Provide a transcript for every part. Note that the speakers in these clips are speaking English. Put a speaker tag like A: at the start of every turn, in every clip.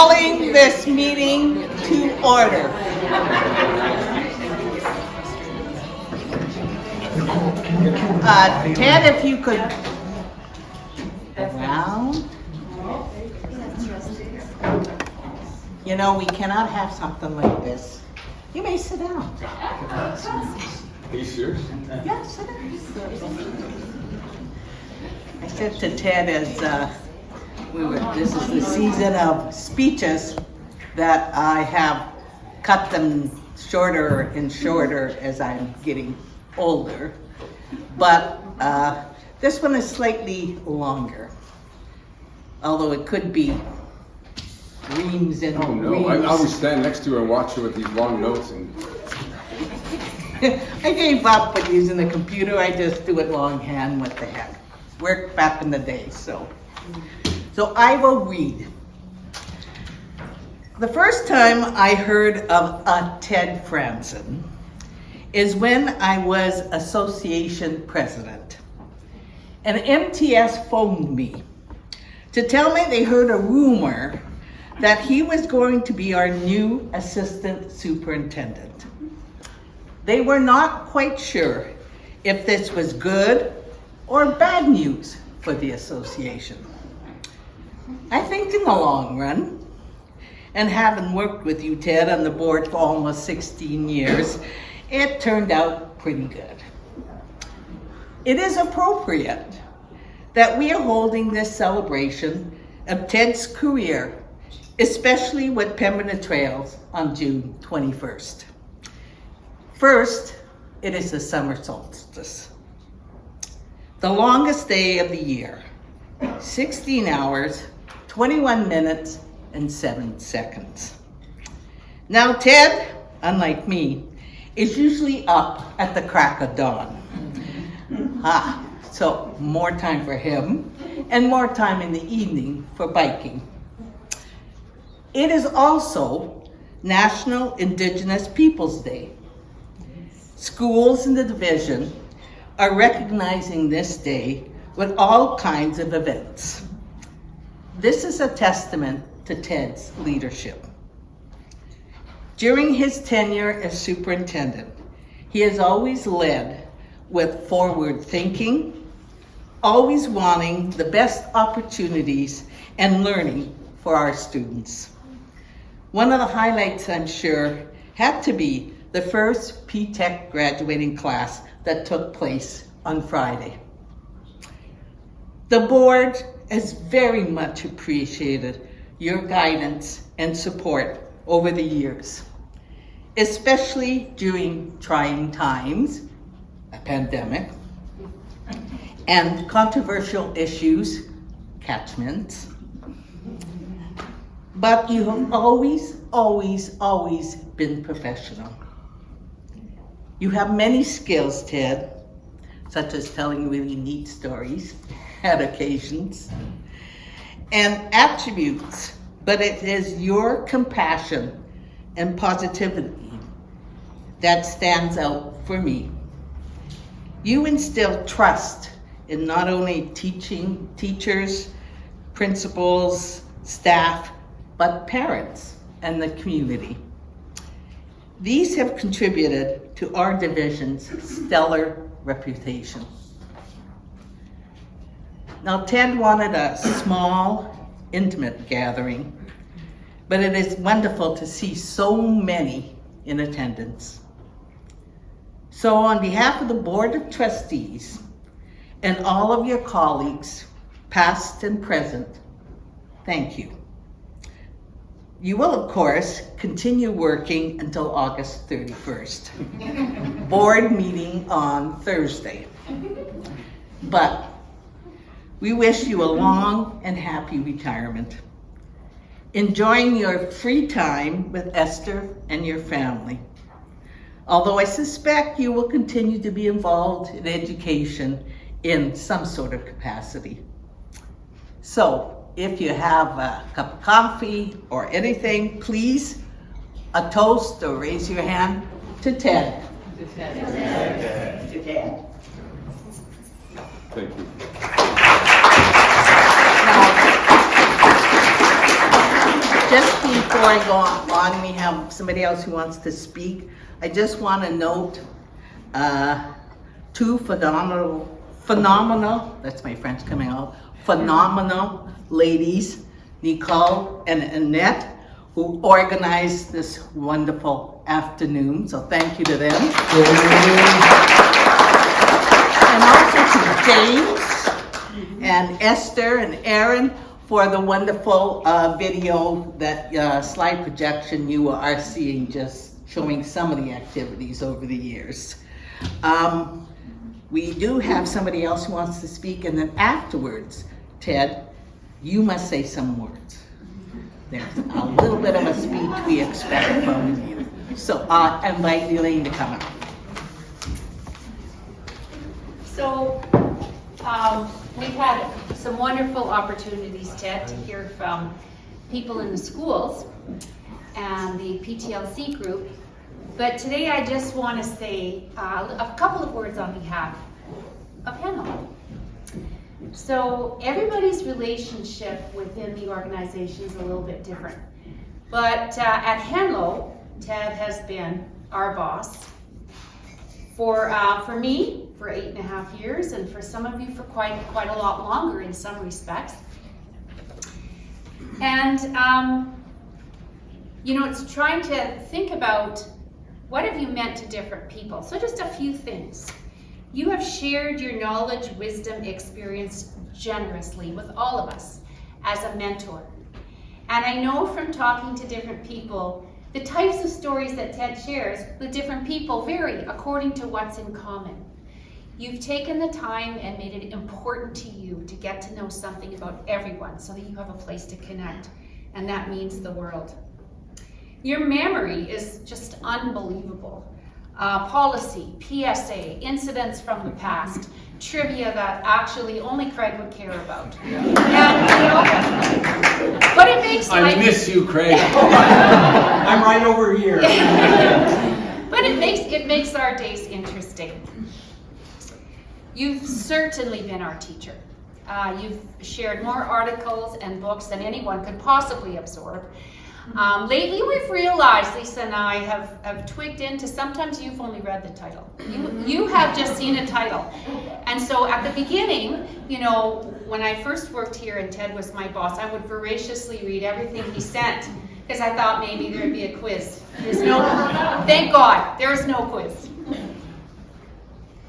A: calling this meeting to order. Ted, if you could around. You know, we cannot have something like this. You may sit down.
B: Are you serious?
A: Yeah, sit down. I said to Ted as this is the season of speeches that I have cut them shorter and shorter as I'm getting older. But this one is slightly longer, although it could be reams and
B: Oh no,
A: reams.
B: I always stand next to her and watch her with these long notes and
A: I gave up with using the computer. I just do it longhand. What the heck? Worked back in the day, so I will read. The first time I heard of a Ted Franzen is when I was association president. And MTS phoned me to tell me they heard a rumor that he was going to be our new assistant superintendent. They were not quite sure if this was good or bad news for the association. I think in the long run, and having worked with you, Ted, on the board for almost 16 years, it turned out pretty good. It is appropriate that we are holding this celebration of Ted's career, especially with Pembina Trails on June 21st. First, it is the summer solstice, the longest day of the year, 16 hours, 21 minutes, and 7 seconds. Now, Ted, unlike me, is usually up at the crack of dawn. So more time for him, and more time in the evening for biking. It is also National Indigenous Peoples Day. Schools in the division are recognizing this day with all kinds of events. This is a testament to Ted's leadership. During his tenure as superintendent, he has always led with forward thinking, always wanting the best opportunities and learning for our students. One of the highlights, I'm sure, had to be the first P-TECH graduating class that took place on Friday. The board has very much appreciated your guidance and support over the years, especially during trying times, a pandemic, and controversial issues, catchments. But you have always, always, always been professional. You have many skills, Ted, such as telling really neat stories at occasions, and attributes, but it is your compassion and positivity that stands out for me. You instill trust in not only teachers, principals, staff, but parents and the community. These have contributed to our division's stellar reputation. Now, Ted wanted a small, intimate gathering, but it is wonderful to see so many in attendance. So on behalf of the Board of Trustees and all of your colleagues, past and present, thank you. You will, of course, continue working until August 31st. Board meeting on Thursday. But we wish you a long and happy retirement, enjoying your free time with Esther and your family. Although I suspect you will continue to be involved in education in some sort of capacity. So, if you have a cup of coffee or anything, please, a toast or raise your hand to Ted. To Ted. To Ted.
B: thank you.
A: Now, just before I go on, we have somebody else who wants to speak. I just want to note two phenomenal, that's my French coming out, phenomenal ladies, Nicole and Annette, who organized this wonderful afternoon. So thank you to them. And also to James and Esther and Aaron for the wonderful video, that slide projection you are seeing, just showing some of the activities over the years. We do have somebody else who wants to speak, and then afterwards, Ted, you must say some words. There's a little bit of a speech we expect from you. So I invite Elaine to come up.
C: So we've had some wonderful opportunities, Ted, to hear from people in the schools and the PTLC group. But today I just want to say a couple of words on behalf of Hanlo. So everybody's relationship within the organization is a little bit different. But at Hanlo, Ted has been our boss for me for 8.5 years, and for some of you for quite a lot longer in some respects. And it's trying to think about what have you meant to different people. So just a few things. You have shared your knowledge, wisdom, experience generously with all of us as a mentor. And I know from talking to different people, the types of stories that Ted shares with different people vary according to what's in common. You've taken the time and made it important to you to get to know something about everyone so that you have a place to connect, and that means the world. Your memory is just unbelievable. Policy, PSA, incidents from the past, trivia that actually only Craig would care about. And, but it makes
B: I miss you, Craig.
D: I'm right over here.
C: But it makes our days interesting. You've certainly been our teacher. You've shared more articles and books than anyone could possibly absorb. Lately we've realized, Lisa and I have twigged into, sometimes you've only read the title. You have just seen a title. And so at the beginning, when I first worked here and Ted was my boss, I would voraciously read everything he sent, because I thought maybe there'd be a quiz. Thank God, there is no quiz.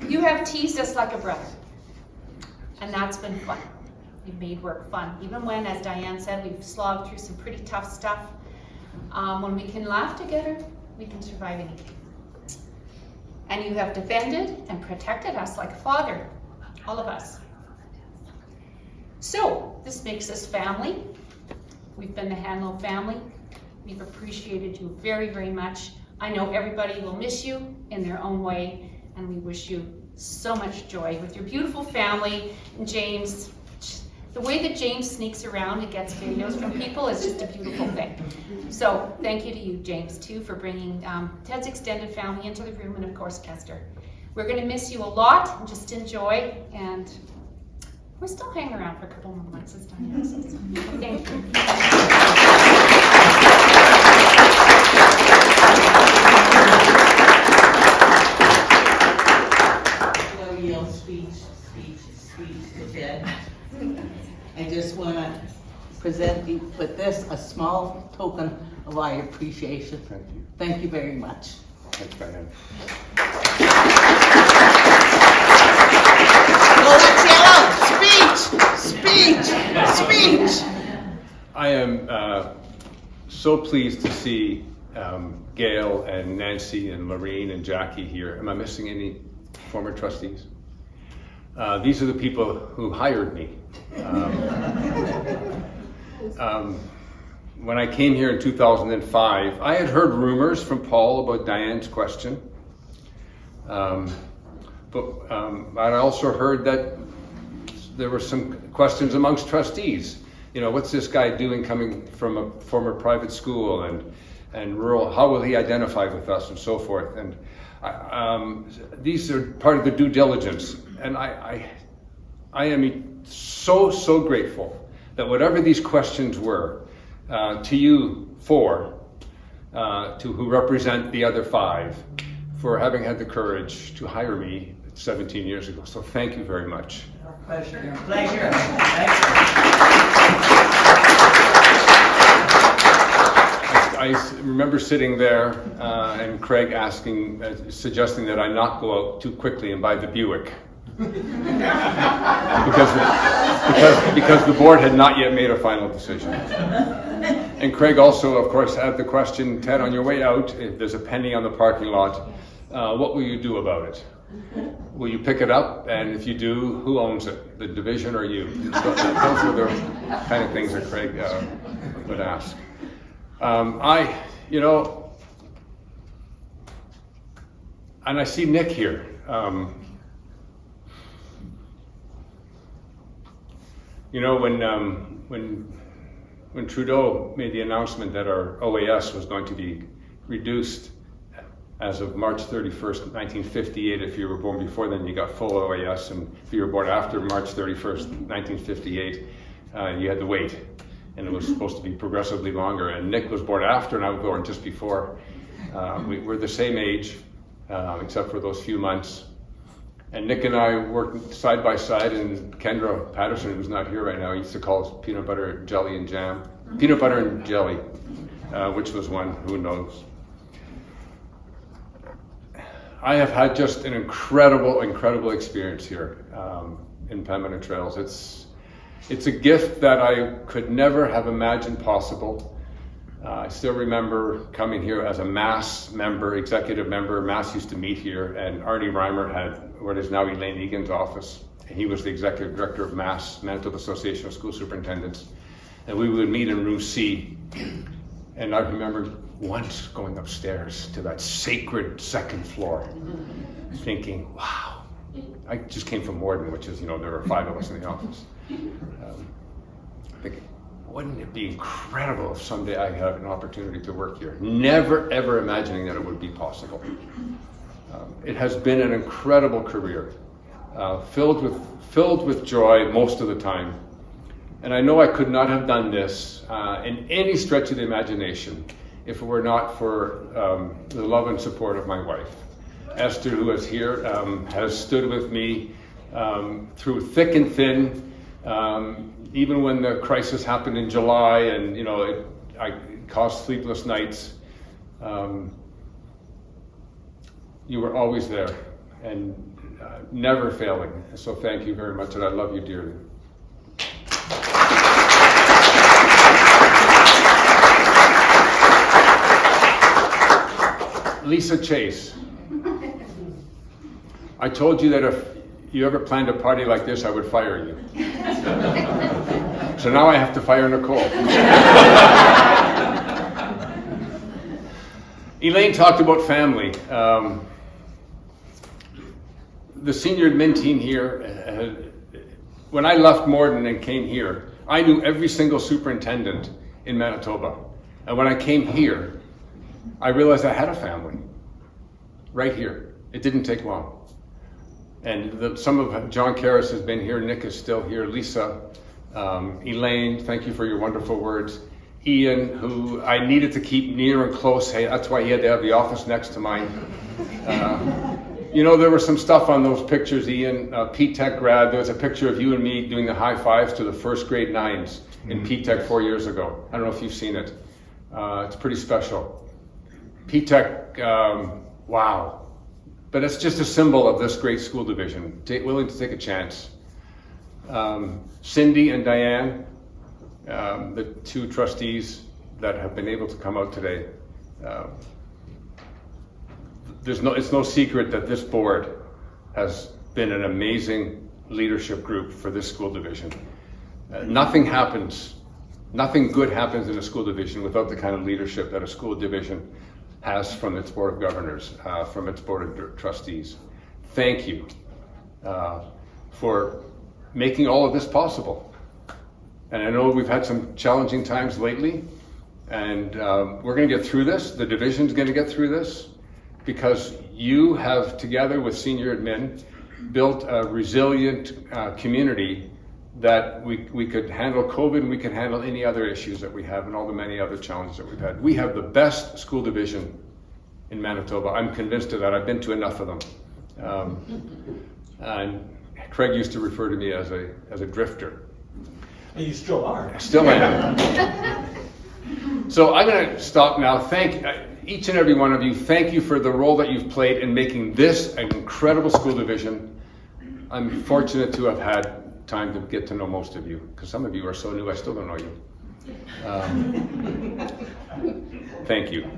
C: You have teased us like a brother, and that's been fun. You've made work fun, even when, as Diane said, we've slogged through some pretty tough stuff. When we can laugh together, we can survive anything. And you have defended and protected us like a father, all of us. So, this makes us family. We've been the Hanlo family. We've appreciated you very, very much. I know everybody will miss you in their own way, and we wish you so much joy with your beautiful family. And James, the way that James sneaks around and gets videos from people is just a beautiful thing. So thank you to you, James, too, for bringing Ted's extended family into the room, and of course, Kester. We're going to miss you a lot, and just enjoy, and we're still hanging around for a couple more months, as Diane says. Thank you.
A: No yell speech to Ted. I just want to present you with this, a small token of our appreciation.
B: Thank you.
A: Thank you very much.
B: Thanks, Diane.
A: Well, let's yell out, speech.
B: I am so pleased to see Gail and Nancy and Lorraine and Jackie here. Am I missing any former trustees? These are the people who hired me. When I came here in 2005, I had heard rumors from Paul about Diane's question. But I also heard that there were some questions amongst trustees. What's this guy doing coming from a former private school and rural? How will he identify with us and so forth? And these are part of the due diligence. And I am so grateful that whatever these questions were, to you four, who represent the other five, for having had the courage to hire me 17 years ago. So thank you very much.
A: Pleasure. Pleasure. Thank you.
B: I remember sitting there and Craig suggesting that I not go out too quickly and buy the Buick. because the board had not yet made a final decision. And Craig also, of course, had the question, Ted, on your way out, if there's a penny on the parking lot, what will you do about it? Will you pick it up? And if you do, who owns it? The division or you? So those are the kind of things that Craig would ask. And I see Nick here. When Trudeau made the announcement that our OAS was going to be reduced as of March 31st, 1958, if you were born before then, you got full OAS, and if you were born after March 31st, 1958, you had to wait. And it was supposed to be progressively longer. And Nick was born after, and I was born just before. We're the same age, except for those few months. And Nick and I worked side by side, and Kendra Patterson, who's not here right now, used to call us peanut butter, jelly, and jam. Peanut butter and jelly, which was one, who knows. I have had just an incredible experience here in Pembina Trails. It's a gift that I could never have imagined possible. I still remember coming here as a MASS member, executive member. MASS used to meet here, and Arnie Reimer had what is now Elaine Egan's office. And he was the executive director of MASS, Manitoba Association of School Superintendents. And we would meet in room C. And I remember once going upstairs to that sacred second floor, thinking, wow. I just came from Morden, which is, there were 5 of us in the office. Thinking, wouldn't it be incredible if someday I had an opportunity to work here? Never, ever imagining that it would be possible. It has been an incredible career, filled with joy most of the time. And I know I could not have done this in any stretch of the imagination if it were not for the love and support of my wife. Esther, who is here, has stood with me through thick and thin, even when the crisis happened in July and it caused sleepless nights. You were always there and never failing. So thank you very much, and I love you dearly. Lisa Chase. I told you that if you ever planned a party like this, I would fire you. So now I have to fire Nicole. Elaine talked about family. The senior admin team here, when I left Morden and came here, I knew every single superintendent in Manitoba. And when I came here, I realized I had a family right here. It didn't take long. And some of John Karras has been here, Nick is still here, Lisa, Elaine, thank you for your wonderful words. Ian, who I needed to keep near and close, hey, that's why he had to have the office next to mine. There was some stuff on ththose pictures, Ian, P-Tech grad, there was a picture of you and me doing the high fives to the first grade 9s in P-Tech 4 years ago. I don't know if you've seen it. It's pretty special. P-Tech, wow. But it's just a symbol of this great school division, willing to take a chance. Cindy and Diane, the 2 trustees that have been able to come out today. It's no secret that this board has been an amazing leadership group for this school division. Nothing good happens in a school division without the kind of leadership that a school division has from its board of governors, from its board of trustees. Thank you for making all of this possible. And I know we've had some challenging times lately, and we're going to get through this. The division's going to get through this because you have, together with senior admin, built a resilient community that we could handle COVID and we could handle any other issues that we have and all the many other challenges that we've had. We have the best school division in Manitoba. I'm convinced of that. I've been to enough of them. And Craig used to refer to me as a drifter.
D: And you still are.
B: Still am. So I'm going to stop now. Thank each and every one of you. Thank you for the role that you've played in making this an incredible school division. I'm fortunate to have had time to get to know most of you, because some of you are so new, I still don't know you. Thank you.